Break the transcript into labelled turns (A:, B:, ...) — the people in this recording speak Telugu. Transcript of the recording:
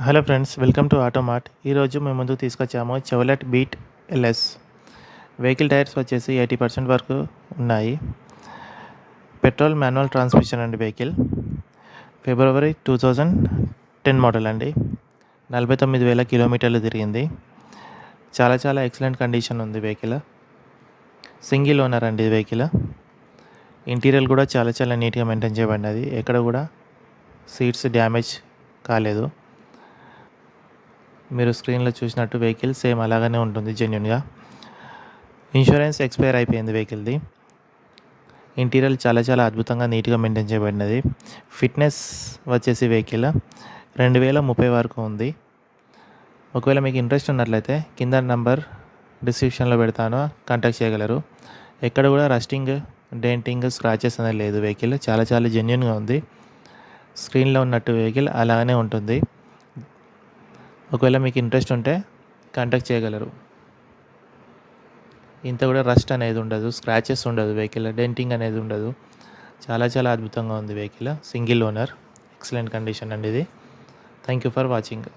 A: Hello friends, welcome to Automart. ఈరోజు మేము ముందుకు తీసుకొచ్చాము Chevrolet Beat LS. Vehicle tyres వచ్చేసి 80% వరకు ఉన్నాయి. పెట్రోల్ మాన్యువల్ ట్రాన్స్మిషన్ అండి. వెహికల్ ఫిబ్రవరి 2010 మోడల్ అండి. 49,000 కిలోమీటర్లు తిరిగింది. చాలా ఎక్సలెంట్ కండిషన్ ఉంది వెహికల్. సింగిల్ ఓనర్ అండి వెహికల్. ఇంటీరియర్ కూడా చాలా నీట్గా మెయింటైన్ చేయబడినది. ఎక్కడ కూడా సీట్స్ డ్యామేజ్ కాలేదు. మీరు స్క్రీన్లో చూసినట్టు వెహికల్ సేమ్ అలాగనే ఉంటుంది జెన్యున్గా. ఇన్సూరెన్స్ ఎక్స్పైర్ అయిపోయింది వెహికల్ది. ఇంటీరియర్ చాలా అద్భుతంగా నీట్గా మెయింటైన్ చేయబడినది. ఫిట్నెస్ వచ్చేసి వెహికల్ 2030 వరకు ఉంది. ఒకవేళ మీకు ఇంట్రెస్ట్ ఉన్నట్లయితే కింద నంబర్ డిస్క్రిప్షన్లో పెడతాను, కాంటాక్ట్ చేయగలరు. ఎక్కడ కూడా రస్టింగ్, డెంటింగ్, స్క్రాచెస్ అనేది లేదు. వెహికల్ చాలా జెన్యున్గా ఉంది. స్క్రీన్లో ఉన్నట్టు వెహికల్ అలాగనే ఉంటుంది. ఒకవేళ మీకు ఇంట్రెస్ట్ ఉంటే కాంటాక్ట్ చేయగలరు. ఇంత కూడా రస్ట్ అనేది ఉండదు, స్క్రాచెస్ ఉండదు, వెహికల్ డెంటింగ్ అనేది ఉండదు. చాలా అద్భుతంగా ఉంది vehicle. Single owner, excellent condition అండి ఇది. Thank you for watching.